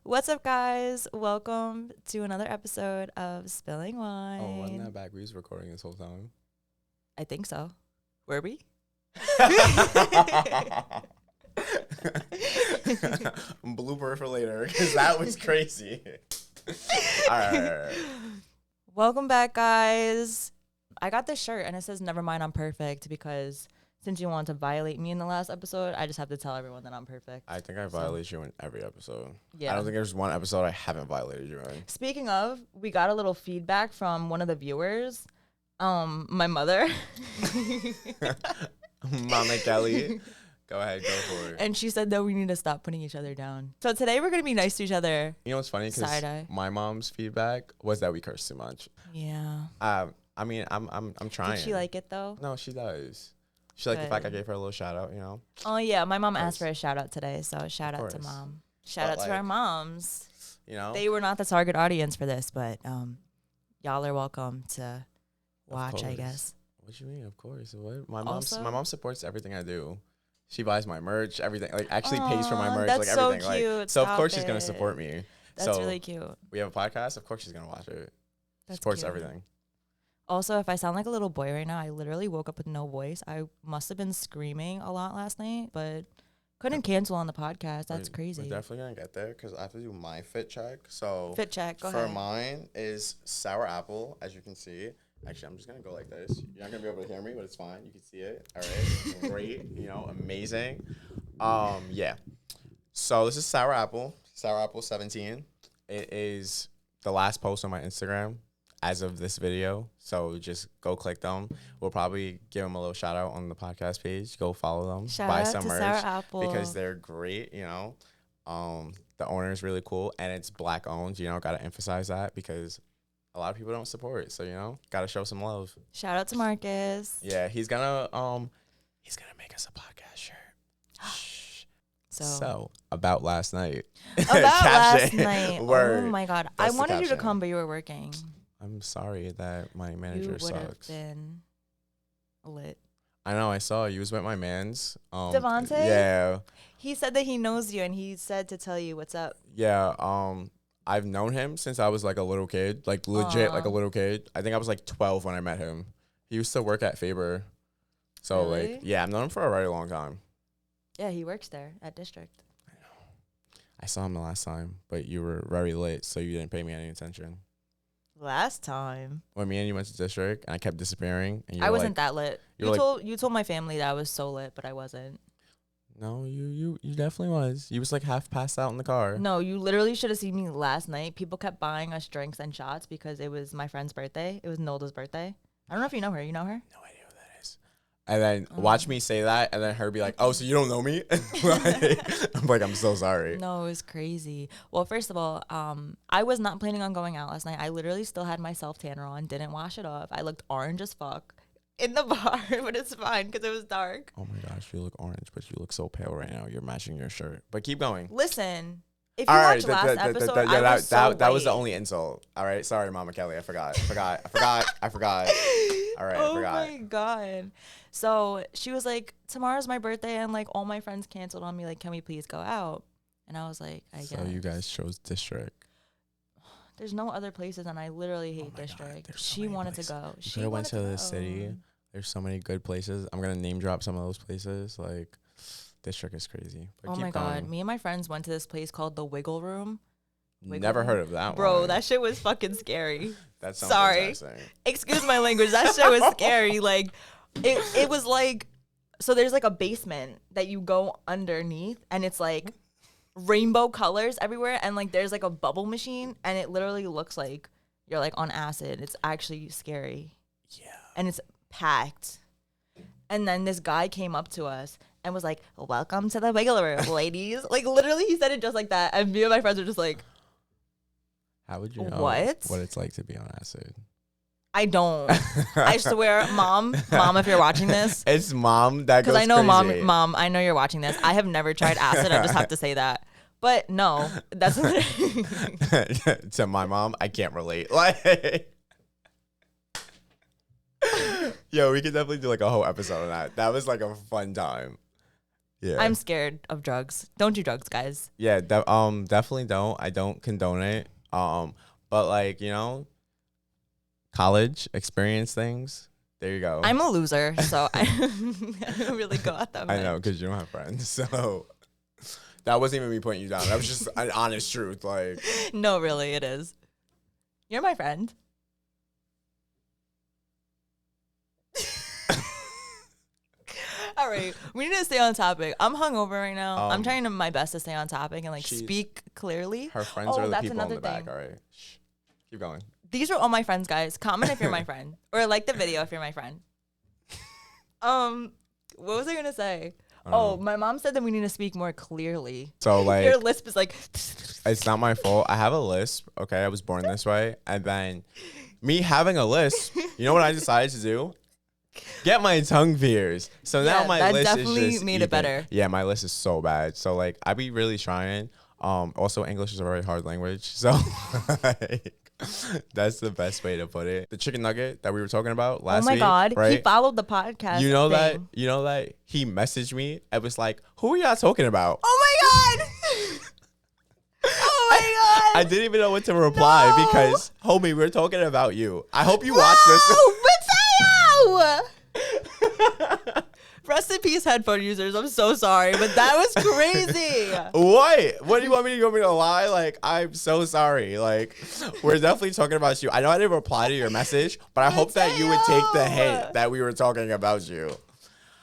What's up, guys? Welcome to another episode of Spilling Wine. Oh, wasn't that back? We was recording this whole time. I think so. Were we? Blooper for later, because that was crazy. All right. Welcome back, guys. I got this shirt, and it says, "Never mind, I'm perfect," because since you wanted to violate me in the last episode, I just have to tell everyone that I'm perfect. I think I violate you in every episode. Yeah. I don't think there's one episode I haven't violated you in. Speaking of, we got a little feedback from one of the viewers. My mother. Mama Kelly. Go ahead, go for it. And she said that we need to stop putting each other down. So today we're going to be nice to each other. You know what's funny? Because my mom's feedback was that we curse too much. Yeah. I mean, I'm trying. Did she like it, though? No, she does. She liked the fact I gave her a little shout out, you know? Oh, yeah. My mom asked for a shout out today. So shout out to mom. Shout out to our moms. You know? They were not the target audience for this, but y'all are welcome to watch, I guess. What you mean? Of course. What? My mom supports everything I do. She buys my merch, everything. Like, actually pays for my merch, that's like everything. So cute. Like, so of course she's gonna support me. That's really cute. We have a podcast. Of course she's gonna watch it. That's supports cute. everything. Also, if I sound like a little boy right now, I literally woke up with no voice. I must have been screaming a lot last night, but couldn't cancel on the podcast. That's crazy. We're definitely gonna get there because I have to do my fit check. So fit check. Go for ahead. mine is sour apple, as you can see. Actually, I'm just gonna go like this. You're not gonna be able to hear me, but it's fine. You can see it. All right, great. You know, amazing. Yeah. So this is sour apple 17. It is the last post on my Instagram as of this video. So just go click them. We'll probably give them a little shout out on the podcast page. Go follow them. Buy some merch because they're great. You know, the owner is really cool and it's Black owned. You know, gotta emphasize that because a lot of people don't support it. So, you know, gotta show some love. Shout out to Marcus. Yeah, he's gonna make us a podcast shirt. So about last night. About last night. Word. Oh my God. That's I wanted you to come, but you were working. I'm sorry that my manager sucks. You would have been lit. I know, I saw you was with my mans. Devontae? Yeah. He said that he knows you and he said to tell you what's up. Yeah, I've known him since I was like a little kid, like legit like a little kid. I think I was like 12 when I met him. He used to work at Faber. So really? like, yeah, I've known him for a very long time. Yeah, he works there at District. I know. I saw him the last time, but you were very late, so you didn't pay me any attention. Last time? When me and you went to District and I kept disappearing. And I wasn't that lit. You told my family that I was so lit, but I wasn't. No, you definitely was. You was like half passed out in the car. No, you literally should have seen me last night. People kept buying us drinks and shots because it was my friend's birthday. It was Nolda's birthday. I don't know if you know her. You know her? No idea who that is. And then watch me say that and then her be like, oh, so you don't know me? I'm like, I'm so sorry. No, it was crazy. Well, first of all, I was not planning on going out last night. I literally still had my self-tanner on, didn't wash it off. I looked orange as fuck in the bar, but it's fine because it was dark. Oh my gosh, you look orange, but you look so pale right now. You're matching your shirt. But keep going. Listen, if you watched last episode, I was so that was the only insult. All right, sorry, Mama Kelly. I forgot. All right, I forgot. Oh my God. So she was like, tomorrow's my birthday and like all my friends canceled on me. Like, can we please go out? And I was like, I guess. So you guys chose District. There's no other places, and I literally hate District. She wanted to go. She could have went to the city. There's so many good places. I'm gonna name drop some of those places. Like, District is crazy. But oh my God, me and my friends went to this place called the Wiggle Room. Never heard of that one. Bro, that shit was fucking scary. That sounds Excuse my language. That shit was scary. Like, it was like, so there's like a basement that you go underneath, and it's like rainbow colors everywhere, and like there's like a bubble machine, and it literally looks like you're like on acid. It's actually scary. Yeah. And it's packed. And then this guy came up to us and was like, welcome to the Wiggle Room, ladies. Like, literally, he said it just like that. And me and my friends were just like, how would you know what it's like to be on acid? I don't. I swear, mom, if you're watching this. It's mom that goes crazy. Because I know, mom, I know you're watching this. I have never tried acid. I just have to say that. But no, that's to my mom, I can't relate. Like, yo, we could definitely do like a whole episode on that. That was like a fun time. Yeah. I'm scared of drugs. Don't do drugs, guys. Yeah, definitely don't. I don't condone it. But like, college experience things. There you go. I'm a loser, so I don't really go out that much. I know, because you don't have friends. So that wasn't even me putting you down. That was just an honest truth. Like, No, really, it is. You're my friend. All right, we need to stay on topic. I'm hungover right now. I'm trying my best to stay on topic and like speak clearly. Her friends are the that's people in another the back. thing. All right. Shh. Keep going. These are all my friends, guys. Comment if you're my friend, or like the video if you're my friend. What was I gonna say? Oh, my mom said that we need to speak more clearly. So like, your lisp is like. it's not my fault. I have a lisp. Okay, I was born this way, and then me having a lisp. You know what I decided to do? Get my tongue pierced. So now my that list definitely is just made even. it better. Yeah, my list is so bad. So like, I be really trying. Also English is a very hard language. So like, that's the best way to put it. The chicken nugget that we were talking about last week. Oh my God, right? he followed the podcast. You know thing. that he messaged me. I was like, "Who are y'all talking about?" Oh my God. Oh my God. I didn't even know what to reply because, homie, we're talking about you. I hope you watch this. Mateo! Rest in peace, headphone users. I'm so sorry, but that was crazy. What do you want me to lie? Like, I'm so sorry. Like, we're definitely talking about you. I know I didn't reply to your message, but I hope that you would take the hint that we were talking about you.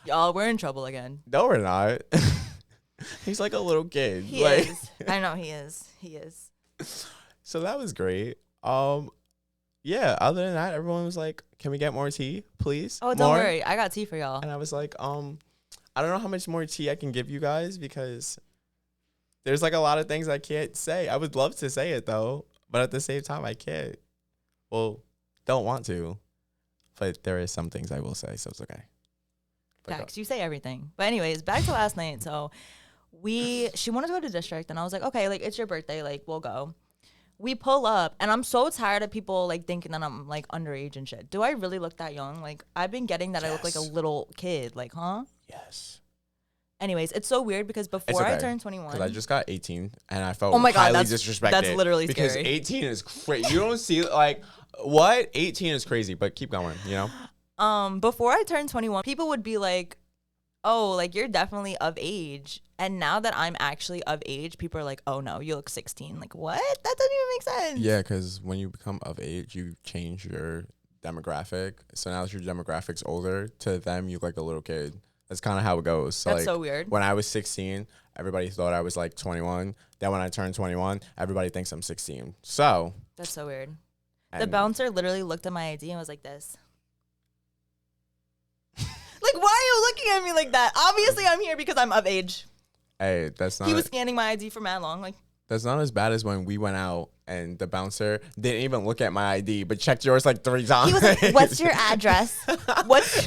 Y'all, we're in trouble again. No, we're not. He's like a little kid. He is. I know he is. He is. So that was great. Yeah, other than that, everyone was like, "Can we get more tea, please?" Oh, don't worry. I got tea for y'all. And I was like, I don't know how much more tea I can give you guys because there's like a lot of things I can't say. I would love to say it though, but at the same time I can't. Well, don't want to. But there is some things I will say, so it's okay. Facts. You say everything. But anyways, back to last night. So she wanted to go to district and I was like, okay, like it's your birthday, like we'll go. We pull up and I'm so tired of people like thinking that I'm like underage and shit. Do I really look that young? Like I've been getting that I look like a little kid. Like, huh? Yes. Anyways, it's so weird because before I turned 21. Because I just got 18 and I felt highly disrespected. That's literally because scary. 18 is crazy. You don't see like what? 18 is crazy, but keep going, Before I turned 21, people would be like, oh, like you're definitely of age. And now that I'm actually of age, people are like, oh no, you look 16. Like, what? That doesn't even make sense. Yeah, because when you become of age, you change your demographic. So now that your demographic's older, to them, you look like a little kid. That's kind of how it goes. So, that's like, so weird. When I was 16, everybody thought I was like 21. Then when I turned 21, everybody thinks I'm 16. So. That's so weird. The bouncer literally looked at my ID and was like this. Like, why are you looking at me like that? Obviously, I'm here because I'm of age. Hey, that's not. He was scanning my ID for mad long. Like, that's not as bad as when we went out and the bouncer didn't even look at my ID, but checked yours like 3 times. He was like, "What's your address? What's?"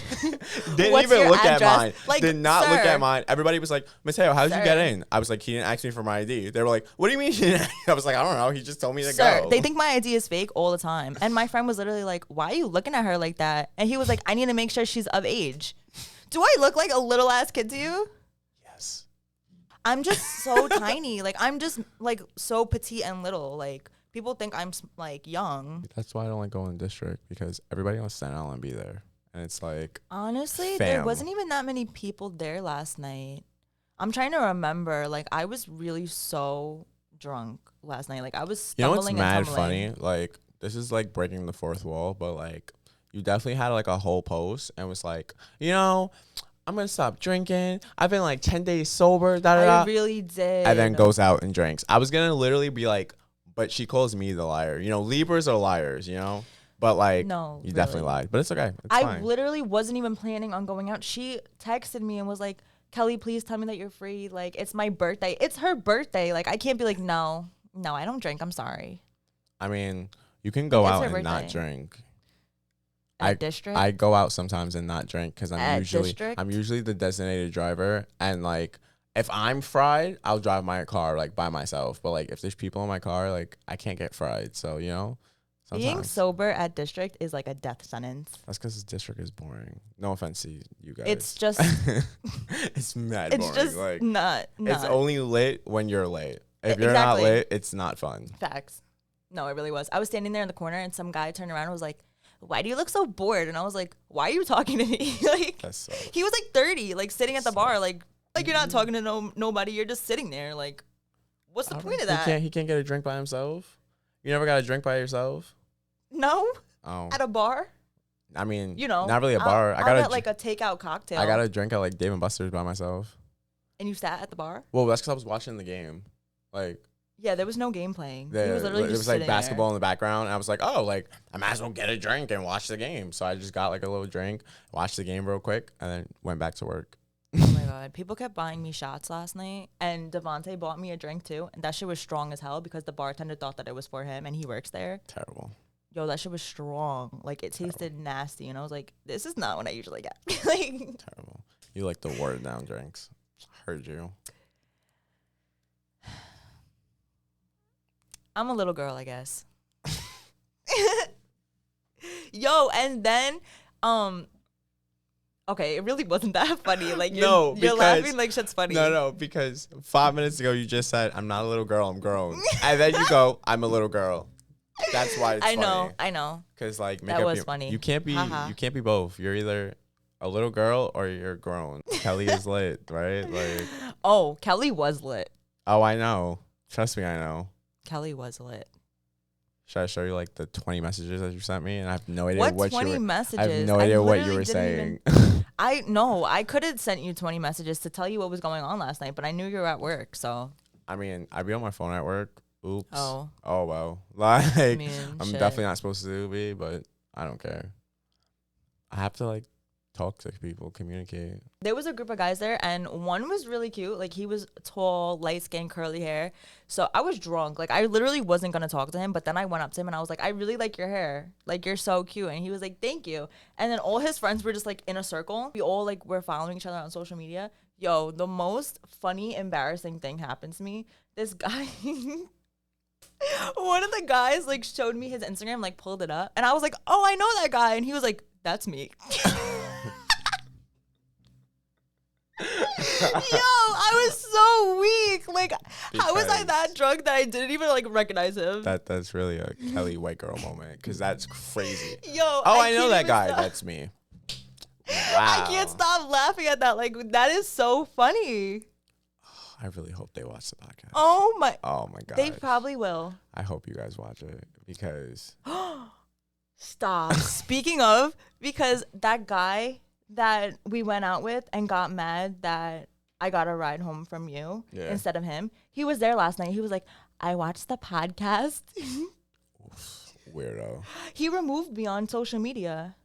Didn't even look at mine. Like, did not sir. look at mine. Everybody was like, "Mateo, how did you get in?" I was like, "He didn't ask me for my ID." They were like, "What do you mean?" I was like, "I don't know. He just told me to go." They think my ID is fake all the time. And my friend was literally like, "Why are you looking at her like that?" And he was like, "I need to make sure she's of age." Do I look like a little ass kid to you? Yes. I'm just so tiny. Like, I'm just like so petite and little. Like, people think I'm like young. That's why I don't like going to district, because everybody wants to stand out and be there. And it's like, honestly, there wasn't even that many people there last night. I'm trying to remember. Like, I was really so drunk last night. Like, I was stumbling and tumbling. You know what's mad funny? Like, this is like breaking the fourth wall, but like, you definitely had like a whole post and was like, I'm gonna stop drinking. I've been like 10 days sober. I really did. And then goes out and drinks. I was gonna literally be like, but she calls me the liar. Libras are liars, But like, no, you definitely lied. But it's okay. It's fine. Literally wasn't even planning on going out. She texted me and was like, "Kelly, please tell me that you're free. Like, it's my birthday. It's her birthday. Like, I can't be like, no, I don't drink. I'm sorry." I mean, you can go out and not drink. District? I go out sometimes and not drink because I'm usually the designated driver, and like if I'm fried, I'll drive my car like by myself. But like if there's people in my car, like I can't get fried. So Being Sometimes. sober at district is like a death sentence. That's because district is boring. No offense to you guys. It's just it's mad it's boring. just Like not. it's only lit when you're late. If you're Exactly. not lit, it's not fun. Facts. No, it really was. I was standing there in the corner and some guy turned around and was like, "Why do you look so bored?" And I was like, "Why are you talking to me?" Like That's so. he was like 30, like sitting at the bar, like you're not talking to nobody. You're just sitting there. Like, what's the point of that? He can't get a drink by himself. You never got a drink by yourself? No, Oh, at a bar. I mean, You know, not really a bar. I'll get like a takeout cocktail. I got a drink at like Dave and Buster's by myself. And you sat at the bar? Well, that's because I was watching the game. Like, Yeah, there was no game playing. He the, was literally it just was like sitting basketball there. in the background. And I was like, oh, like I might as well get a drink and watch the game. So I just got like a little drink, watched the game real quick, and then went back to work. Oh my god, people kept buying me shots last night, and Devontae bought me a drink too, and that shit was strong as hell because the bartender thought that it was for him, and he works there. Terrible. Yo, that shit was strong. Like it tasted nasty, and I was like, this is not what I usually get. Like, Terrible. You like the watered down drinks. Heard you. I'm a little girl, I guess. Yo, and then, okay, it really wasn't that funny. Like, you're laughing like shit's funny. No, because 5 minutes ago you just said, I'm not a little girl, I'm grown. And then you go, I'm a little girl. That's why it's funny. I know. Because like That was funny. You can't be Haha. you can't be both. You're either a little girl or you're grown. Kelly is lit, right? Like, Oh, Kelly was lit. oh, I know. Trust me, I know. Kelly was lit. Should I show you like the 20 messages that you sent me? And I have no idea What what 20 you were. messages? I have no idea what you literally were didn't saying. I know. I could have sent you 20 messages to tell you what was going on last night, but I knew you were at work, so. I mean, I'd be on my phone at work. Oops. Oh. Oh, well. Like, mean, I'm shit. definitely not supposed to be, but I don't care. I have to like talk to people, communicate. There was a group of guys there, and one was really cute. Like, he was tall, light skin, curly hair. So I was drunk. Like, I literally wasn't going to talk to him, but then I went up to him and I was like, I really like your hair. Like, you're so cute. And he was like, thank you. And then all his friends were just like in a circle. We all like were following each other on social media. Yo, the most funny, embarrassing thing happened to me. This guy. One of the guys like showed me his Instagram, like pulled it up, and I was like, "Oh, I know that guy," and he was like, "That's me." Yo, I was so weak. Like, how was I that drunk that I didn't even like recognize him? That's really a Kelly white girl moment because that's crazy. Yo, Oh, I know can't that even guy. stop. That's me. Wow. I can't stop laughing at that. Like, that is so funny. I really hope they watch the podcast. Oh my. Oh my god. They probably will. I hope you guys watch it because Stop. Speaking of, because that guy that we went out with and got mad that I got a ride home from you instead of him, he was there last night. He was like, I watched the podcast. weirdo. He removed me on social media.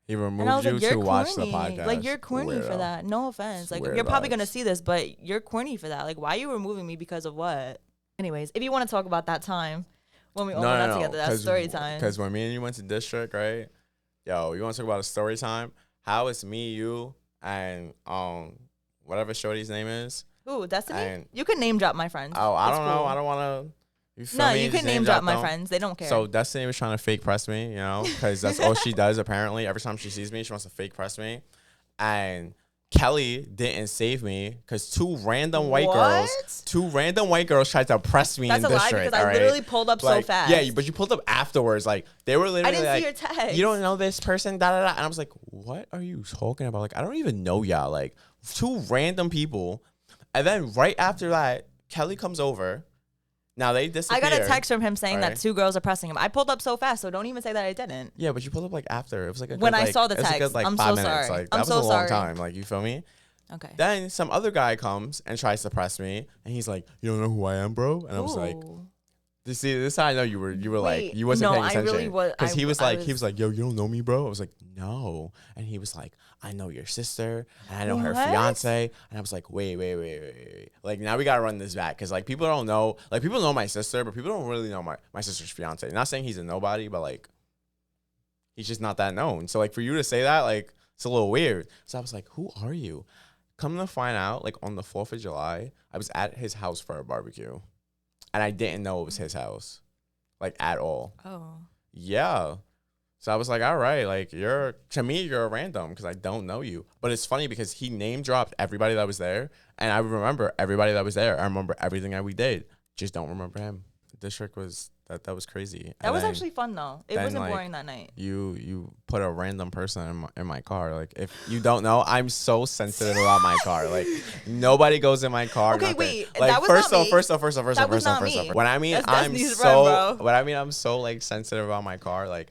He And I removed was you like, to you're watch the corny. podcast. Like, you're corny for Weirdo. that. No offense. Like, you're probably going to see this, but you're corny for that. Like, why are you removing me because of what? Anyways, if you want to talk about that time when we all went out together, that's story time. Because when me and you went to district, right? Yo, you want to talk about a story time? How it's me, you, and whatever shorty's name is. Ooh, Destiny? And- You can name drop my friends. Oh, I It's don't know. cool. I don't want to. You feel No, me? you Just can name drop my them. friends. They don't care. So Destiny was trying to fake press me, you know, because that's all she does apparently. Every time she sees me, she wants to fake press me. And Kelly didn't save me because two random white girls tried to press me That's in a lie district. because I all right? literally pulled up Like, so fast. Yeah, but you pulled up afterwards. Like they were literally I didn't like, see your text. you don't know this person, da da da. And I was like, what are you talking about? Like I don't even know y'all. Like two random people. And then right after that, Kelly comes over. Now they I disappear. got a text from him saying that Alright. 2 girls are pressing him. I pulled up so fast, so don't even say that I didn't. Yeah, but you pulled up like after. It was like a When good, I like, saw the it was a good, text. like, I'm 5 so minutes. sorry. Like that I'm was so a long sorry. time. Like you feel me? Okay. Then some other guy comes and tries to press me, and he's like, "You don't know who I am, bro?" And I was like, Ooh. "You see, this is how I know you were Wait, like you wasn't no, paying I attention." really was- Because he I was was- like, "Yo, you don't know me, bro?" I was like, "No," and he was like, "I know your sister, and I know her What? fiance," and I was like, "Wait. Like now we gotta run this back because like people don't know, like people know my sister, but people don't really know my sister's fiance. Not saying he's a nobody, but like he's just not that known. So like for you to say that, like it's a little weird. So I was like, "Who are you?" Come to find out, like on the 4th of July, I was at his house for a barbecue, and I didn't know it was his house, like at all. Oh. Yeah. So I was like, all right, like to me, you're a random because I don't know you. But it's funny because he name dropped everybody that was there. And I remember everybody that was there. I remember everything that we did. Just don't remember him. This trick was that was crazy. That was actually fun though. It wasn't boring that night. You put a random person in my car. Like if you don't know, I'm so sensitive about my car. Like nobody goes in my car. Okay, nothing. wait. Like that was first not off, me. first off. When I mean That's I'm Destiny's so friend, bro. when I mean I'm so like sensitive about my car. Like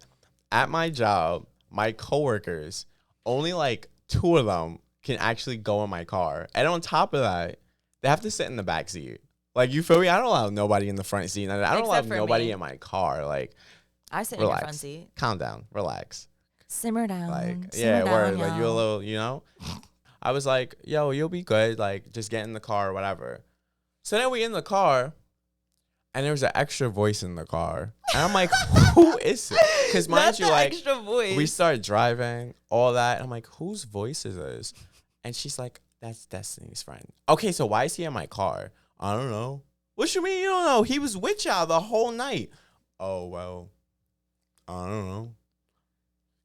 at my job, my coworkers, only like 2 of them can actually go in my car, and on top of that, they have to sit in the back seat. Like, you feel me? I don't allow nobody in the front seat. I don't allow nobody in my car. Like, I sit relax. in your front seat. Calm down. Relax. Simmer down. Like, Simmer yeah, down, word. y'all. Like, you a little, you know? I was like, yo, you'll be good. Like, just get in the car or whatever. So then we in the car, and there was an extra voice in the car. And I'm like, who is it? Because mind you, like, extra voice. we start driving, all that. And I'm like, whose voice is this? And she's like, that's Destiny's friend. Okay, so why is he in my car? I don't know. What you mean you don't know? He was with y'all the whole night. Oh, well, I don't know.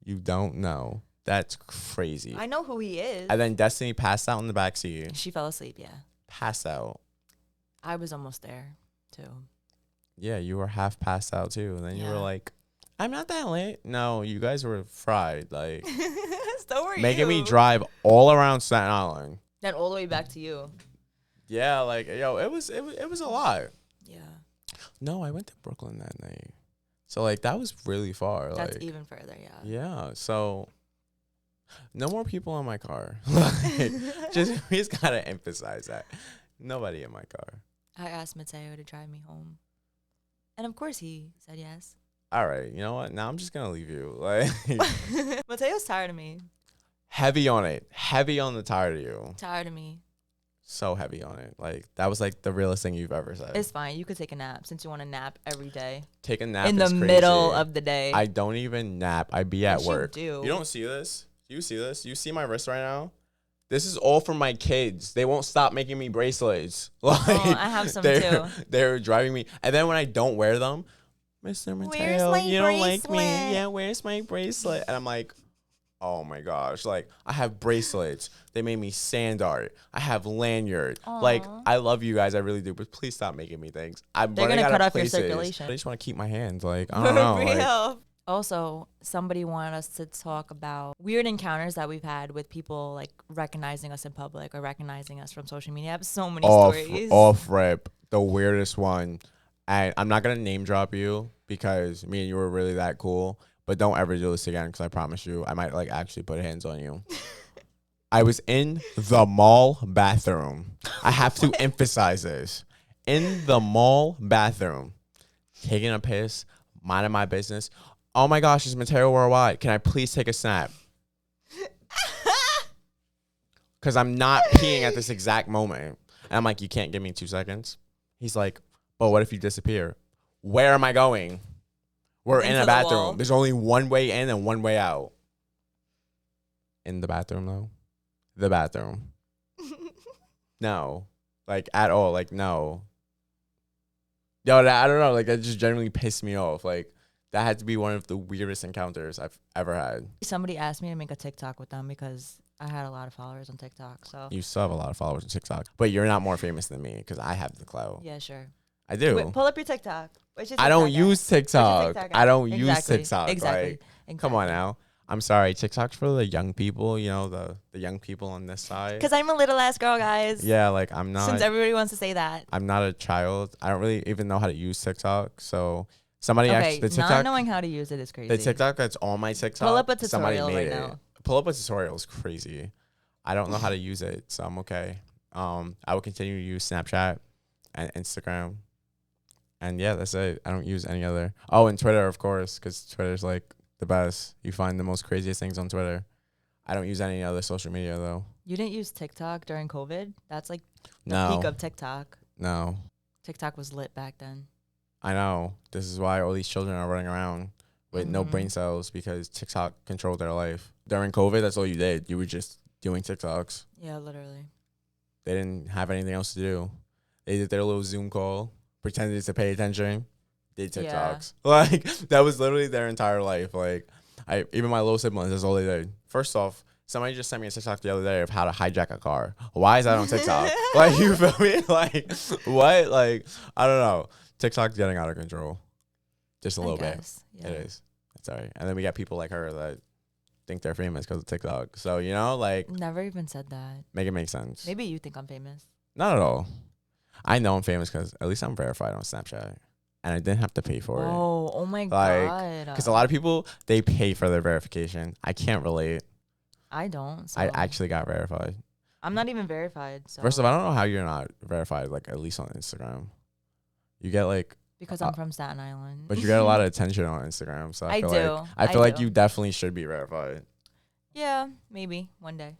You don't know. That's crazy. I know who he is. And then Destiny passed out in the backseat. She fell asleep, yeah. Passed out. I was almost there, too. Yeah, you were half passed out, too. And then you were like, I'm not that late. No, you guys were fried. Like, so were making me drive all around Staten Island. Then all the way back to you. Yeah, like, yo, it was a lot. Yeah. No, I went to Brooklyn that night. So, like, that was really far. That's like, even further, yeah. Yeah, so no more people in my car. Like, we just gotta emphasize that. Nobody in my car. I asked Mateo to drive me home. And of course he said yes. All right, you know what? Now I'm just gonna leave you. Like, Mateo's tired of me. heavy on it. Heavy on the tired of you. Tired of me. So heavy on it. Like, that was like the realest thing you've ever said. It's fine. You could take a nap since you want to nap every day. Take a nap in the middle of the day. I don't even nap. I be at work. You do. You don't see this? Do you see this? You see my wrist right now? This is all for my kids. They won't stop making me bracelets. Like, I have some too. They're driving me. And then when I don't wear them, Mr. Mateo, you don't like me. Yeah, where's my bracelet? And I'm like, oh my gosh. Like, I have bracelets. They made me sand art. I have lanyard. Aww. Like, I love you guys. I really do. But please stop making me things. They're going to cut off your circulation. I just want to keep my hands. Like, I don't know. For real. Like, also, somebody wanted us to talk about weird encounters that we've had with people like recognizing us in public or recognizing us from social media. I have so many stories. Off rip, the weirdest one. And I'm not going to name drop you because me and you were really that cool. But don't ever do this again because I promise you I might like actually put hands on you. I was in the mall bathroom. I have to emphasize this. In the mall bathroom, taking a piss, minding my business. Oh my gosh, it's Mateo Worldwide. Can I please take a snap? Because I'm not peeing at this exact moment. And I'm like, you can't give me 2 seconds? He's like, but what if you disappear? Where am I going? We're in a bathroom. There's only one way in and one way out. In the bathroom, though? The bathroom. No. Like, at all. Like, no. Yo, I don't know. Like, that just genuinely pissed me off. Like, that had to be one of the weirdest encounters I've ever had. Somebody asked me to make a TikTok with them because I had a lot of followers on TikTok. So you still have a lot of followers on TikTok. But you're not more famous than me because I have the clout. Yeah, sure. I do. Wait, pull up your TikTok. I don't use TikTok. I don't use TikTok. Exactly. Come on now. I'm sorry. TikTok's for the young people, you know, the young people on this side. Because I'm a little ass girl, guys. Yeah, like I'm not. Since everybody wants to say that. I'm not a child. I don't really even know how to use TikTok. So somebody actually, the TikTok. Not knowing how to use it is crazy. The TikTok that's on my TikTok. Pull up a tutorial right now. Pull up a tutorial is crazy. I don't know how to use it, so I'm okay. I will continue to use Snapchat and Instagram. And yeah, that's it. I don't use any other. Oh, and Twitter, of course, because Twitter's like the best. You find the most craziest things on Twitter. I don't use any other social media, though. You didn't use TikTok during COVID? That's like the peak of TikTok. No. TikTok was lit back then. I know. This is why all these children are running around with no brain cells because TikTok controlled their life. During COVID, that's all you did. You were just doing TikToks. Yeah, literally. They didn't have anything else to do. They did their little Zoom call, pretended to pay attention. did Yeah. TikToks. Like that was literally their entire life. Like even my little siblings, that's all they did. First off, somebody just sent me a TikTok the other day of how to hijack a car. Why is that on TikTok? Like, you feel me? Like, what? Like, I don't know. TikTok's getting out of control. Just a little bit. Yeah. It is. It's all right. And then we got people like her that think they're famous because of TikTok. So, you know, like, Never even said that. make it make sense. Maybe you think I'm famous. Not at all. I know I'm famous because at least I'm verified on Snapchat. And I didn't have to pay for it. Oh my Like, God. because a lot of people, they pay for their verification. I can't relate. I don't. So I actually got verified. I'm not even verified. So. First of all, I don't know how you're not verified, like, at least on Instagram. You get, like, because I'm from Staten Island. but you get a lot of attention on Instagram. So I feel like you definitely should be verified. Yeah, maybe one day.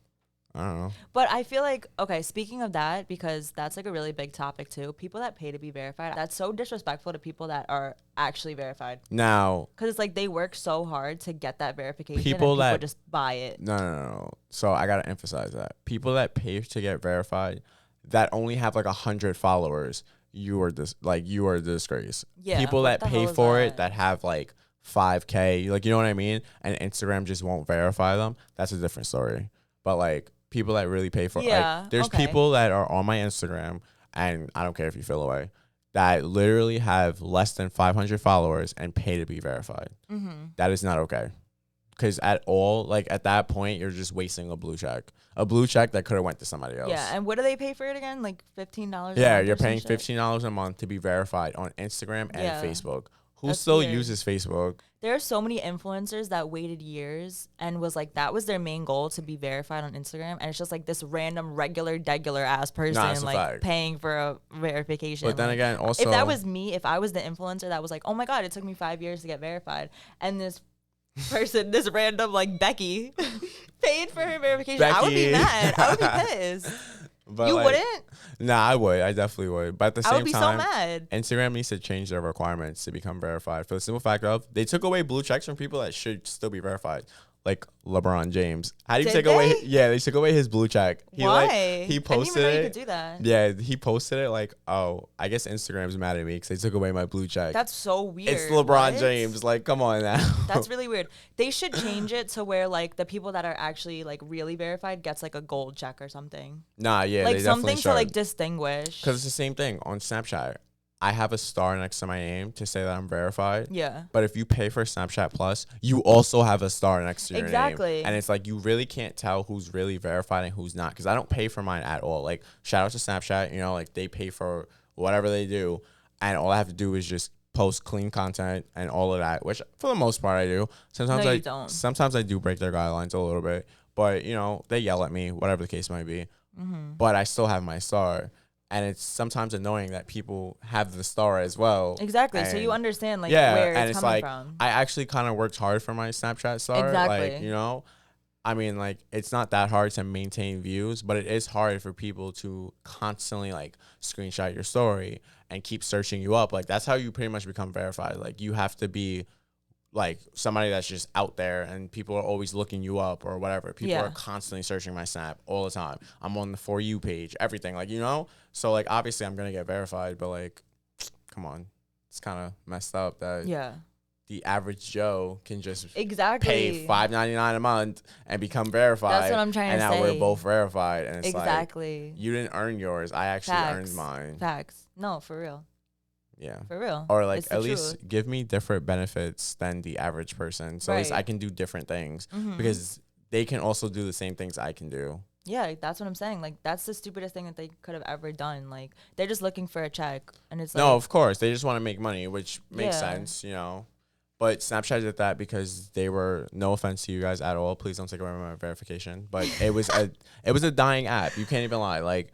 I don't know. But I feel like, okay, speaking of that, because that's like a really big topic too, people that pay to be verified, that's so disrespectful to people that are actually verified. Now, because it's like they work so hard to get that verification people and that people just buy it. No. So I got to emphasize that. People that pay to get verified that only have like 100 followers, you are the disgrace. Yeah, people that pay for it that have like 5K, like, you know what I mean? And Instagram just won't verify them. That's a different story. But like people that really pay for it, like, there's people that are on my Instagram, and I don't care if you feel away, that literally have less than 500 followers and pay to be verified. Mm-hmm. That is not okay. Because at that point, you're just wasting a blue check that could have went to somebody else. Yeah, and what do they pay for it again? Like $15. Yeah, you're paying $15 a month to be verified on Instagram and Facebook. Who still uses Facebook? There are so many influencers that waited years and was like, that was their main goal, to be verified on Instagram. And it's just like this random degular ass person like paying for a verification. But then again, also, if that was me, if I was the influencer that was like, oh my God, it took me 5 years to get verified, and this person, this random like Becky, paid for her verification, I would be mad. I would be pissed. But you wouldn't? Nah, I would. I definitely would. But at the same time, I would be so mad. Instagram needs to change their requirements to become verified for the simple fact of they took away blue checks from people that should still be verified. Like LeBron James. How do you take away? Yeah, they took away his blue check. Why? He posted I didn't even know it. you could do that. Yeah, he posted it like, oh, I guess Instagram's mad at me because they took away my blue check. That's so weird. It's LeBron James. Like, come on now. That's really weird. They should change it to where like the people that are actually like really verified gets like a gold check or something. Nah, yeah, like they something should. to like distinguish. Because it's the same thing on Snapchat. I have a star next to my name to say that I'm verified. Yeah. But if you pay for Snapchat Plus, you also have a star next to your name. Exactly. And it's like you really can't tell who's really verified and who's not. Because I don't pay for mine at all. Like, shout out to Snapchat. You know, like they pay for whatever they do. And all I have to do is just post clean content and all of that, which for the most part I do. Sometimes I do break their guidelines a little bit. But, you know, they yell at me, whatever the case might be. Mm-hmm. But I still have my star. And it's sometimes annoying that people have the star as well. Exactly. So you understand like where it's coming from. I actually kind of worked hard for my Snapchat star. Exactly. Like, you know, I mean, like, it's not that hard to maintain views, but it is hard for people to constantly like screenshot your story and keep searching you up. Like, that's how you pretty much become verified. Like, you have to be like somebody that's just out there and people are always looking you up or whatever. People are constantly searching my Snap all the time. I'm on the For You page, everything, like, you know? So like obviously I'm going to get verified, but like, come on. It's kind of messed up that the average Joe can just pay $5.99 a month and become verified. That's what I'm trying to say. And now we're both verified. And it's like, you didn't earn yours. I actually earned mine. Facts. No, for real. Yeah. For real. Or like at least give me different benefits than the average person. So at least I can do different things because they can also do the same things I can do. Yeah, that's what I'm saying. Like, that's the stupidest thing that they could have ever done. Like, they're just looking for a check. And it's like, no, of course. They just want to make money, which makes sense, you know. But Snapchat did that because they were, no offense to you guys at all, please don't take away my verification. But it was a dying app. You can't even lie. Like,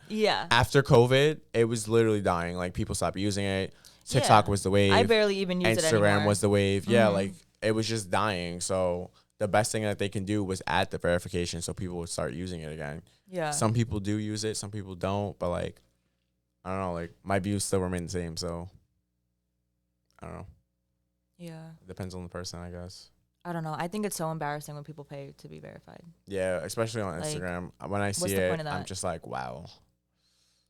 after COVID, it was literally dying. Like, people stopped using it. TikTok was the wave. I barely even use it anymore. Instagram was the wave. Yeah, like it was just dying. So the best thing that they can do was add the verification so people would start using it again. Yeah. Some people do use it, some people don't, but like I don't know, like my views still remain the same, so I don't know. Yeah. It depends on the person, I guess. I don't know. I think it's so embarrassing when people pay to be verified. Yeah, especially on Instagram. When I see it, I'm just like, wow.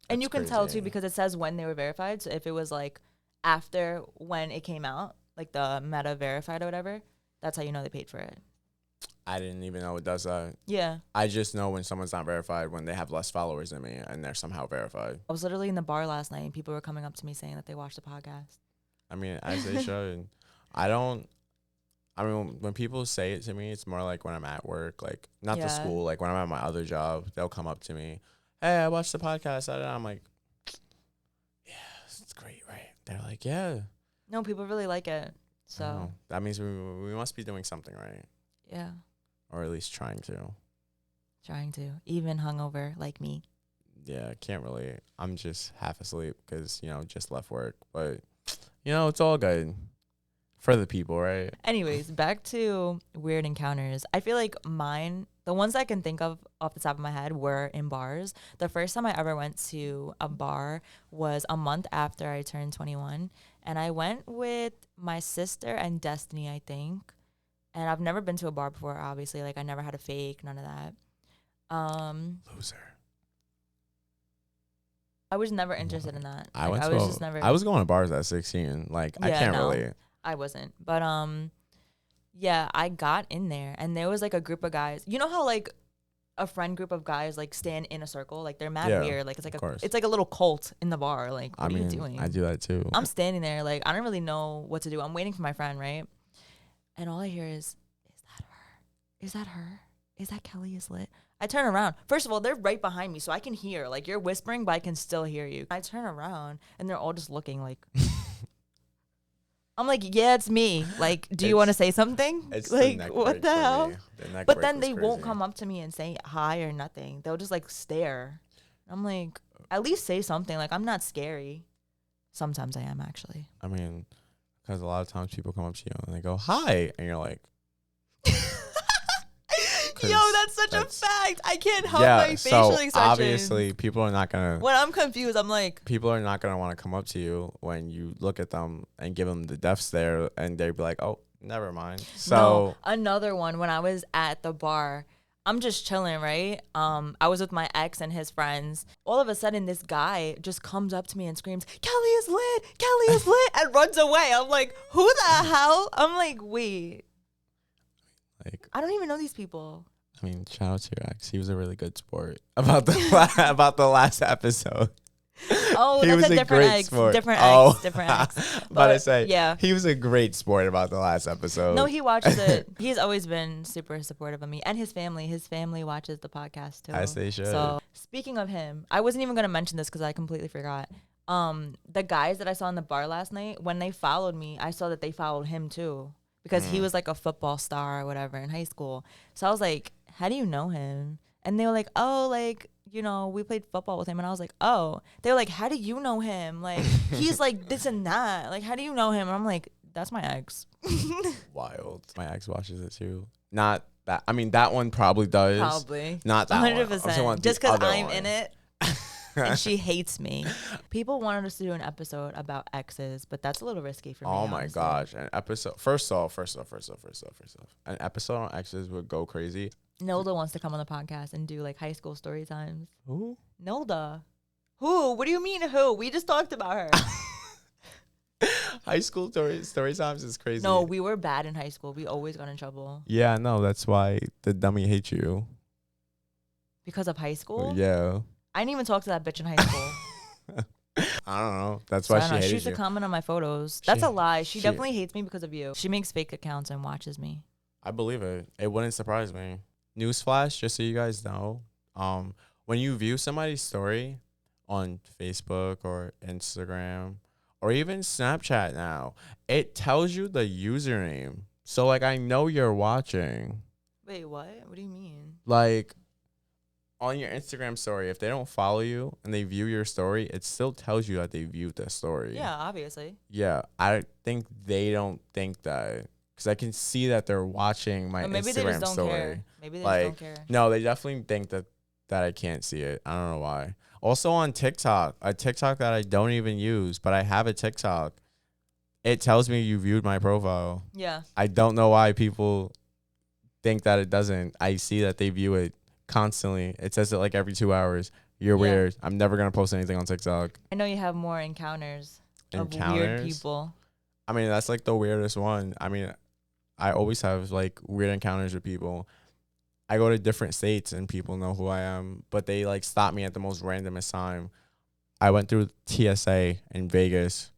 And you can tell too because it says when they were verified. So if it was like after when it came out, like the Meta verified or whatever. That's how you know they paid for it. I didn't even know it does that. Yeah. I just know when someone's not verified when they have less followers than me and they're somehow verified. I was literally in the bar last night and people were coming up to me saying that they watched the podcast. I mean, as they should. I mean, when people say it to me, it's more like when I'm at work, like not the school, like when I'm at my other job, they'll come up to me. Hey, I watched the podcast. And I'm like, yeah, it's great, right? They're like, yeah. No, people really like it. So that means we must be doing something right. Yeah. Or at least trying to. Even hungover like me. Yeah, I can't really. I'm just half asleep because, just left work. But, it's all good for the people, right? Anyways, back to weird encounters. I feel like the ones I can think of off the top of my head were in bars. The first time I ever went to a bar was a month after I turned 21. And I went with my sister and Destiny, I think. And I've never been to a bar before, obviously. Like, I never had a fake, none of that. Loser. I was never interested in that. I was going to bars at 16. Like, I can't relate. I wasn't. But, yeah, I got in there. And there was, like, a group of guys. You know how, like, a friend group of guys, like, stand in a circle? Like, they're mad weird. Like, it's like a little cult in the bar. Like, what are you doing? I do that, too. I'm standing there. Like, I don't really know what to do. I'm waiting for my friend, right? And all I hear is that her? Is that her? Is that Kelly is lit? I turn around. First of all, they're right behind me, so I can hear. Like, you're whispering, but I can still hear you. I turn around, and they're all just looking like... I'm like, yeah, it's me. Like, do you want to say something? It's like, what the hell? But then they crazy. won't come up to me and say hi or nothing. They'll just, like, stare. I'm like, at least say something. Like, I'm not scary. Sometimes I am, actually. I mean... Because a lot of times people come up to you and they go, hi. And you're like... Yo, that's such a fact. I can't help my facial expressions. Obviously, people are not going to... When I'm confused, I'm like... People are not going to want to come up to you when you look at them and give them the death stare. And they'd be like, oh, never mind. So no, another one, when I was at the bar... I'm just chilling, right? I was with my ex and his friends. All of a sudden, this guy just comes up to me and screams, Kelly is lit, Kelly is lit, and runs away. I'm like, who the hell? I'm like, wait. Like, I don't even know these people. I mean, shout out to your ex. He was a really good sport about the last episode. Oh, that's a different ex. Different ex. But I say, yeah, he was a great sport about the last episode. No, he watches it. He's always been super supportive of me and his family. His family watches the podcast too. As they should. So speaking of him, I wasn't even going to mention this because I completely forgot. The guys that I saw in the bar last night, when they followed me, I saw that they followed him too because he was like a football star or whatever in high school. So I was like, how do you know him? And they were like, oh, like, we played football with him. And I was like, oh. They were like, how do you know him? Like, he's like this and that. Like, how do you know him? And I'm like, that's my ex. Wild. My ex watches it too. Not that. I mean, that one probably does. Probably. Not that 100%. one. Just because I'm in it. And she hates me. People wanted us to do an episode about exes, but that's a little risky for me. Oh my gosh. An episode. First off. An episode on exes would go crazy. Nilda wants to come on the podcast and do like high school story times. Who? Nilda. Who? What do you mean who? We just talked about her. High school story times is crazy. No, we were bad in high school. We always got in trouble. Yeah, no, that's why the dummy hates you. Because of high school? Yeah. I didn't even talk to that bitch in high school. I don't know. That's why she hates you. She used to comment on my photos. That's a lie. She definitely hates me because of you. She makes fake accounts and watches me. I believe it. It wouldn't surprise me. Newsflash, just so you guys know, when you view somebody's story on Facebook or Instagram or even Snapchat now, it tells you the username. So, like, I know you're watching. Wait, what? What do you mean? Like, on your Instagram story, if they don't follow you and they view your story, it still tells you that they viewed the story. Yeah, obviously. Yeah, I think they don't think that. Because I can see that they're watching my Instagram story. Care. Maybe they just don't care. No, they definitely think that I can't see it. I don't know why. Also on TikTok, a TikTok that I don't even use, but I have a TikTok. It tells me you viewed my profile. Yeah. I don't know why people think that it doesn't. I see that they view it constantly. It says it like every 2 hours. You're weird. I'm never going to post anything on TikTok. I know you have more encounters. Of weird encounters. people. I mean, that's like the weirdest one. I mean, I always have like weird encounters with people. I go to different states and people know who I am, but they like stop me at the most randomest time. I went through TSA in Vegas,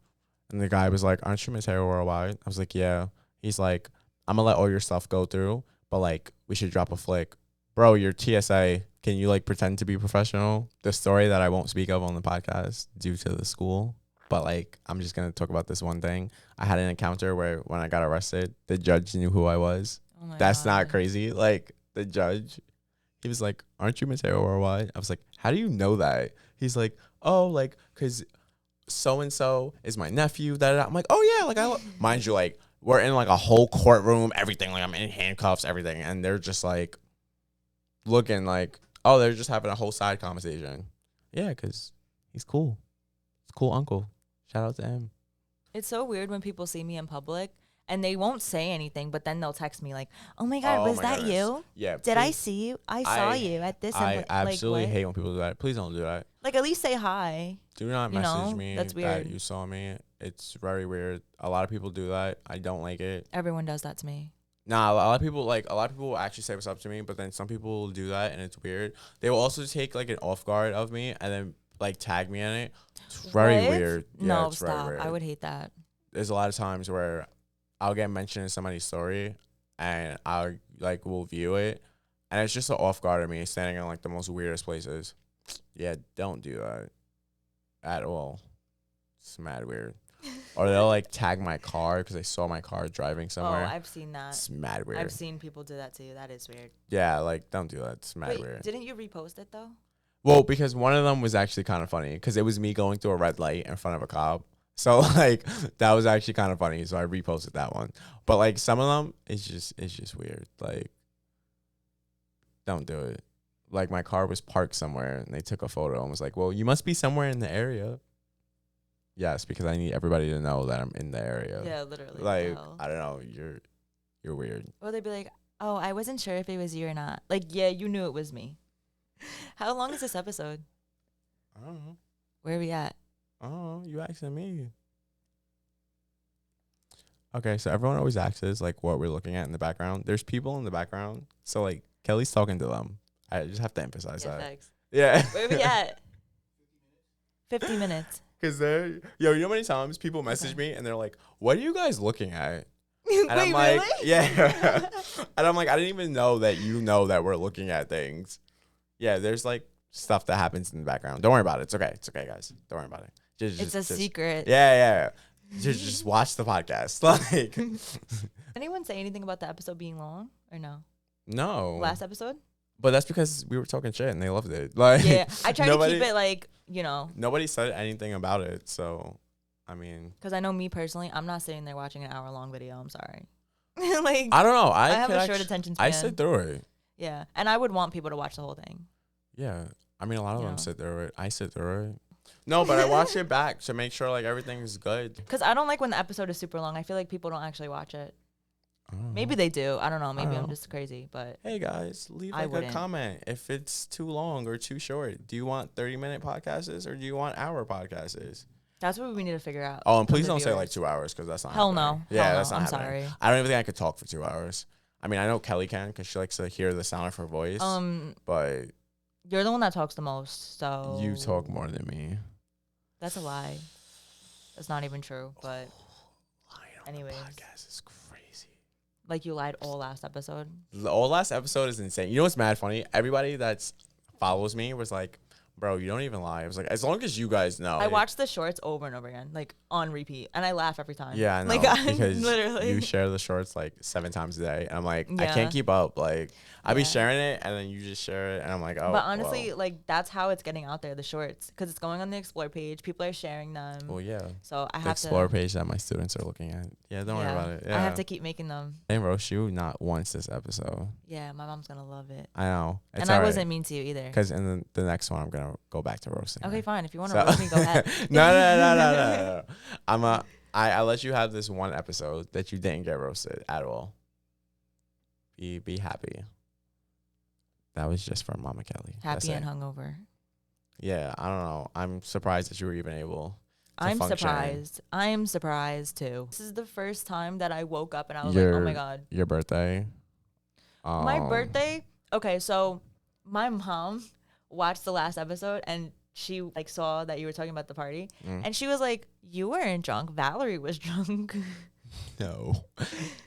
and the guy was like, "Aren't you Mateo Worldwide?" I was like, "Yeah." He's like, "I'm gonna let all your stuff go through, but like we should drop a flick." Bro, you're TSA. Can you like pretend to be professional? The story that I won't speak of on the podcast due to the school, but like I'm just gonna talk about this one thing. I had an encounter where when I got arrested, the judge knew who I was. Oh my That's not God. crazy. Like the judge, he was like, "Aren't you Mateo Worldwide?" I was like, "How do you know that?" He's like, "Oh, like, cause so and so is my nephew." I'm like, "Oh yeah, like mind you, like we're in like a whole courtroom, everything. Like I'm in handcuffs, everything, and they're just like looking like, oh, they're just having a whole side conversation. Yeah, cause he's cool. He's a cool uncle. Shout out to him. It's so weird when people see me in public and they won't say anything, but then they'll text me like, "Oh my God, Oh was my that goodness. you? Yeah. Did I please- see you? I saw you at this." I like absolutely what? hate when people do that. Please don't do that. Like, at least say hi. Do not You message know? me That's that weird. you saw me. It's very weird. A lot of people do that. I don't like it. Everyone does that to me. Nah, a lot of people will actually say what's up to me, but then some people will do that and it's weird. They will also take like an off guard of me and then like tag me in it. It's very What? weird. Yeah, No, it's very stop. weird. I would hate that. There's a lot of times where I'll get mentioned in somebody's story and I'll like will view it and it's just an off guard of me standing in like the most weirdest places. Yeah, don't do that at all. It's mad weird. Or they'll like tag my car because they saw my car driving somewhere. Oh, I've seen that. It's mad weird. I've seen people do that too. That is weird. Yeah, like don't do that. It's mad Wait, weird. didn't you repost it though? Well, because one of them was actually kind of funny because it was me going through a red light in front of a cop. So like that was actually kind of funny. So I reposted that one. But like some of them, it's just weird. Like don't do it. Like my car was parked somewhere and they took a photo and was like, "Well, you must be somewhere in the area." Yes, because I need everybody to know that I'm in the area. Yeah, literally. Like I don't know, you're weird. Or they'd be like, "Oh, I wasn't sure if it was you or not." Like, yeah, you knew it was me. How long is this episode? I don't know. Where are we at? Oh, you asking me? Okay, so everyone always asks like what we're looking at in the background. There's people in the background, so like Kelly's talking to them. I just have to emphasize that. Thanks. Yeah. Where are we at? 50 minutes. Cause you know how many times people message me and they're like, "What are you guys looking at?" And Wait, I'm like, really? "Yeah." And I'm like, "I didn't even know that you know that we're looking at things." Yeah, there's like stuff that happens in the background. Don't worry about it. It's okay. It's okay, guys. Don't worry about it. It's a secret. Yeah. Just watch the podcast. Like, Anyone say anything about the episode being long or no? no. Last episode? But that's because we were talking shit and they loved it. Like, Yeah, I try to nobody- keep it like, you know, Nobody said anything about it, so I mean, because I know me personally, I'm not sitting there watching an hour-long video. I'm sorry. Like, I don't know. I have could a short attention span. I sit through it. Yeah, and I would want people to watch the whole thing. Yeah, I mean, a lot of You them know. sit through it. I sit through it. No, but I watch it back to make sure like everything's good. Because I don't like when the episode is super long. I feel like people don't actually watch it. I don't Maybe know. they do. I don't know. Maybe don't I'm know. just crazy, but Hey guys, leave I like a wouldn't. comment if it's too long or too short. Do you want 30-minute podcasts or do you want hour podcasts? that's what we need to figure out. Oh, and from please the don't say like viewers. 2 hours because that's not Hell happening. no. Yeah, Hell that's no. not I'm happening. sorry. I don't even think I could talk for 2 hours. I mean, I know Kelly can because she likes to hear the sound of her voice. But You're the one that talks the most, so you talk more than me. That's a lie. That's not even true. But Lying on anyways, the podcast is crazy. like you lied all last episode. The whole last episode is insane. You know what's mad funny? Everybody that follows me was like, "Bro, you don't even lie." I was like, as long as you guys know. I watched the shorts over and over again, like on repeat, and I laugh every time. Yeah, I know. Like I because literally. you share the shorts like 7 times a day. And I'm like, I Yeah. can't keep up. Like, I be Yeah. sharing it and then you just share it. And I'm like, oh. But honestly, well. like that's how it's getting out there, the shorts, because it's going on the Explore page. People are sharing them. Well, yeah. So I The have Explore to. page that my students are looking at. Yeah, don't worry about it. Yeah. I have to keep making them. I didn't roast you not once this episode. Yeah, my mom's gonna love it. I know. It's And I wasn't mean to you either. Because in the next one, I'm going to go back to roasting. Okay, her. fine. If you want to roast me, go ahead. No. I let you have this one episode that you didn't get roasted at all. Be happy. That was just from Mama Kelly. That's Happy and it. hungover. Yeah, I don't know. I'm surprised that you were even able I'm function. surprised. I am surprised too. This is the first time that I woke up and I was like, oh my God. Your birthday? My birthday? Okay, so my mom watched the last episode and she like saw that you were talking about the party and she was like, you weren't drunk. Valerie was drunk. No.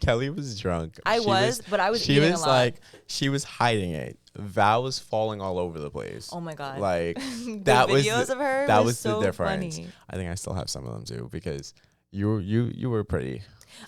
Kelly was drunk. But I was eating a lot. Like, she was hiding it. Val was falling all over the place. Oh my God. Like, the that was videos of her that was so the difference. funny. I think I still have some of them too because you were pretty.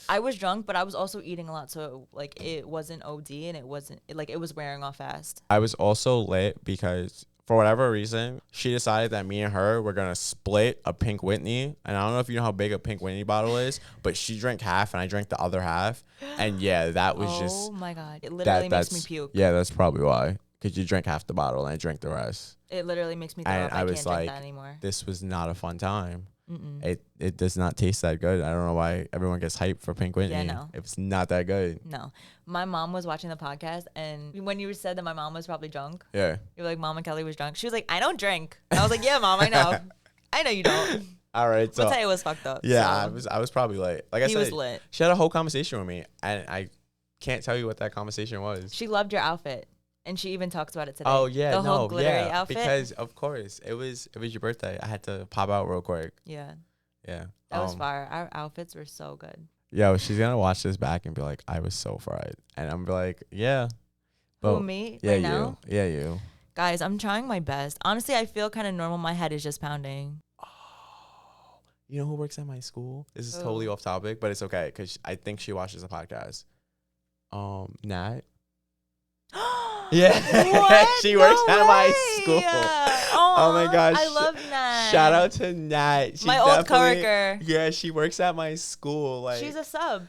I was drunk, but I was also eating a lot, so like it wasn't OD and it was wearing off fast. I was also lit because for whatever reason, she decided that me and her were gonna split a Pink Whitney. And I don't know if you know how big a Pink Whitney bottle is, but she drank half and I drank the other half. And yeah, that was oh my God. It literally makes me puke. Yeah, that's probably why. Because you drank half the bottle and I drank the rest. It literally makes me throw up. I can't drink that anymore. This was not a fun time. It does not taste that good. I don't know why everyone gets hyped for Pink Whitney. Yeah, no. It's not that good. No. My mom was watching the podcast, and when you said that my mom was probably drunk, yeah, you were like, Mom and Kelly was drunk. She was like, I don't drink. And I was like, yeah, Mom, I know. I know you don't. All right. So Mateo was fucked up. Yeah, so. I was probably late. Like I said, was lit. She had a whole conversation with me, and I can't tell you what that conversation was. She loved your outfit. And she even talks about it today. Oh yeah, the whole glittery outfit. Because of course it was your birthday. I had to pop out real quick. Yeah. Yeah. That was fire. Our outfits were so good. Yo, she's gonna watch this back and be like, I was so fried. And I'm like, yeah. Who, me? Yeah, right you. Now? Yeah, you. Guys, I'm trying my best. Honestly, I feel kind of normal. My head is just pounding. Oh. You know who works at my school? This is totally off topic, but it's okay because I think she watches the podcast. Nat. Yeah, she works at my school. Oh my gosh, I love Nat. Shout out to Nat. She my old coworker. Yeah, she works at my school. Like, she's a sub,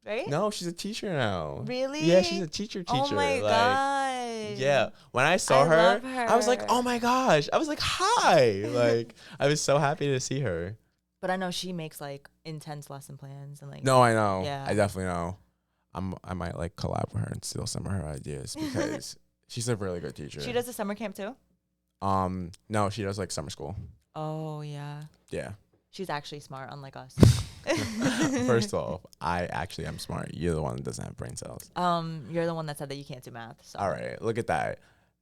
right? No, she's a teacher now. Really? Yeah, she's a teacher. Oh my gosh. Yeah, when I saw her, love her, I was like, oh my gosh. I was like, hi. Like, I was so happy to see her. But I know she makes like intense lesson plans and like. No, I know. Yeah. I definitely know. I might like collab with her and steal some of her ideas because she's a really good teacher. She does a summer camp too? No, she does like summer school. Oh yeah. Yeah. She's actually smart, unlike us. First off, I actually am smart. You're the one that doesn't have brain cells. You're the one that said that you can't do math. So. All right, look at that.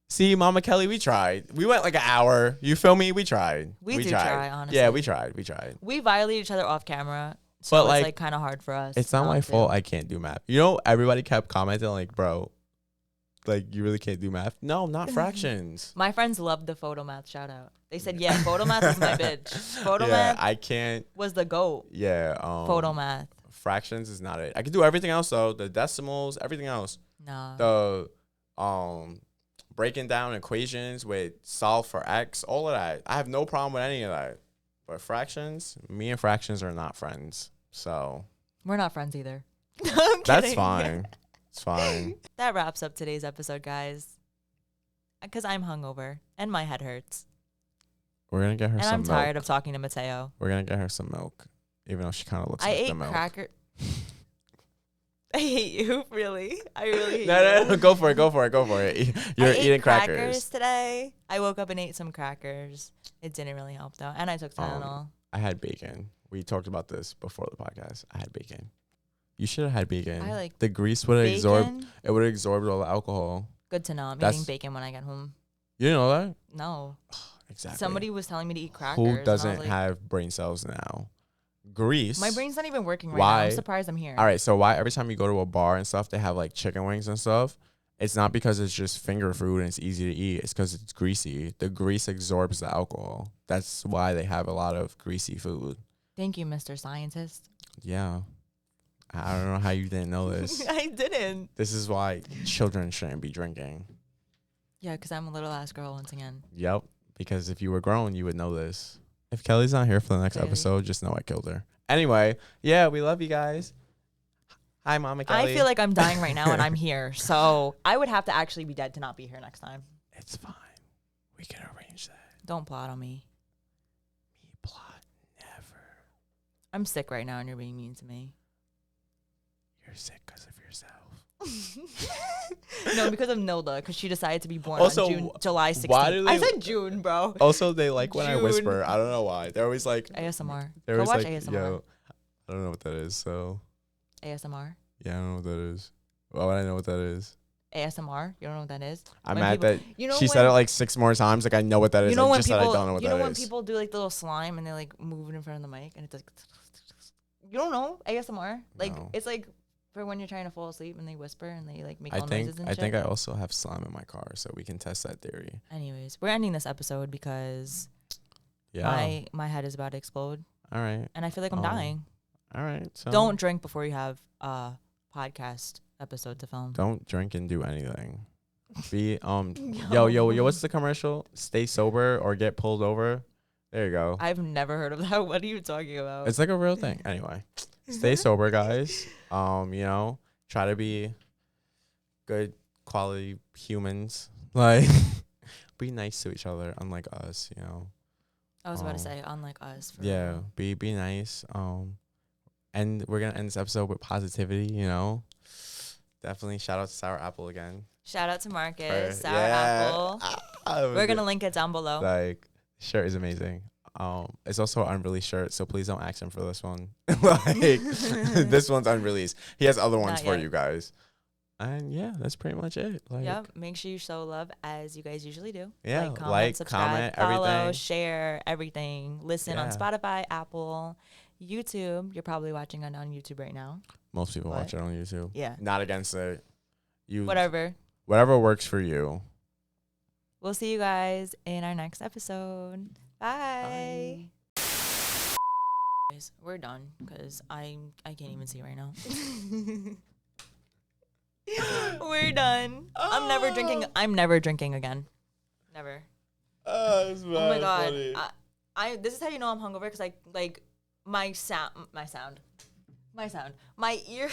See, Mama Kelly, we tried. We went like an hour. You feel me? We tried. We do try, honestly. Yeah, we tried. We violate each other off camera. So but it's like kind of hard for us. It's not my fault I can't do math. You know, everybody kept commenting like, bro, like you really can't do math. No, not fractions. My friends loved the photo math shout out. They said, yeah, photo math is my bitch. Photo math I can't. Was the GOAT. Yeah. Photo math. Fractions is not it. I can do everything else though. The decimals, everything else. No. The breaking down equations with solve for x, all of that. I have no problem with any of that. But fractions, me and fractions are not friends. So we're not friends either. That's fine. It's fine. That wraps up today's episode, guys. Because I'm hungover and my head hurts. We're gonna get her some milk. And I'm tired of talking to Mateo. We're gonna get her some milk, even though she kind of looks like the milk. I ate cracker. I hate you, really. I really hate you. No, go for it. You're eating crackers today. I woke up and ate some crackers. It didn't really help though, and I took Tylenol. I had bacon. We talked about this before the podcast. I had bacon. You should have had bacon. I like the grease would have absorbed. It would have absorbed all the alcohol. Good to know. I'm eating bacon when I get home. You didn't know that? No. Exactly. Somebody was telling me to eat crackers. Who doesn't have brain cells now? Grease. My brain's not even working right now. I'm surprised I'm here. All right, so why every time you go to a bar and stuff, they have like chicken wings and stuff? It's not because it's just finger food and it's easy to eat. It's because it's greasy. The grease absorbs the alcohol. That's why they have a lot of greasy food. Thank you, Mr. Scientist. Yeah. I don't know how you didn't know this. I didn't. This is why children shouldn't be drinking. Yeah, because I'm a little ass girl once again. Yep. Because if you were grown, you would know this. If Kelly's not here for the next episode, just know I killed her. Anyway, yeah, we love you guys. Hi, Mama Kelly. I feel like I'm dying right now and I'm here. So I would have to actually be dead to not be here next time. It's fine. We can arrange that. Don't plot on me. Me plot never. I'm sick right now and you're being mean to me. You're sick because of yourself. No, because of Nilda, because she decided to be born Also, on July 16th. why do I they- said June, bro. Also, they like when I June. whisper. I don't know why. They're always like ASMR. They're Go always watch like, ASMR. yo, I don't know what that is. So ASMR. yeah, I don't know what that is. Why would I know what that is? ASMR. You don't know what that is? I'm When mad people- that you know she said when- it like 6 more times. Like I know what that is. You know I when just people, said I don't know what you that know when is. people do like the little slime and they like move it in front of the mic and it's like, you don't know ASMR? Like No. it's like for when you're trying to fall asleep and they whisper and they like make I all think noises and I shit. think I also have slime in my car, so we can test that theory. Anyways, we're ending this episode because Yeah. my head is about to explode All right. and I feel like I'm dying. All right. So Don't drink before you have a podcast episode to film. don't drink and do anything. Be yo, what's the commercial? Stay sober or get pulled over. There you go. I've never heard of that. What are you talking about? It's like a real thing. Anyway, stay sober, guys. Try to be good quality humans. Like, be nice to each other, unlike us. I was about to say, unlike us. For Yeah, real. be nice. And we're gonna end this episode with positivity. Definitely shout out to Sour Apple again. Shout out to Marcus, For- Sour yeah. Apple. We're gonna link it down below. Like, shirt is amazing. It's also an unreleased shirt, so please don't ask him for this one. Like, this one's unreleased. He has other ones Not for yet. you guys. And yeah, that's pretty much it. Like, Yep. Make sure you show love as you guys usually do. Yeah, Comment, like, subscribe, comment, follow, everything. share, everything. Listen on Yeah. Spotify, Apple, YouTube. You're probably watching it on YouTube right now. Most people What? watch it on YouTube. Yeah. Not against it. Whatever. Whatever works for you. We'll see you guys in our next episode. Bye. Guys, we're done because I can't even see right now. We're done. I'm never drinking again. Never. Oh my god. I this is how you know I'm hungover because I like my ear.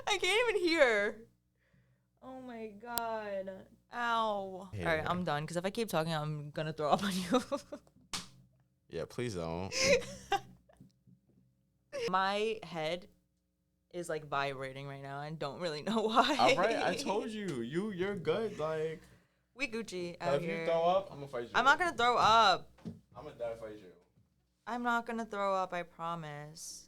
I can't even hear. Oh my god. Ow. Hey. All right, I'm done because if I keep talking, I'm gonna throw up on you. Yeah, please don't. My head is like vibrating right now. I don't really know why. All right, I told you. You're good. Like, We Gucci but out if here. you throw up, I'm gonna fight you. I'm not gonna throw up. I'm gonna die fight you. I'm not gonna throw up, I promise.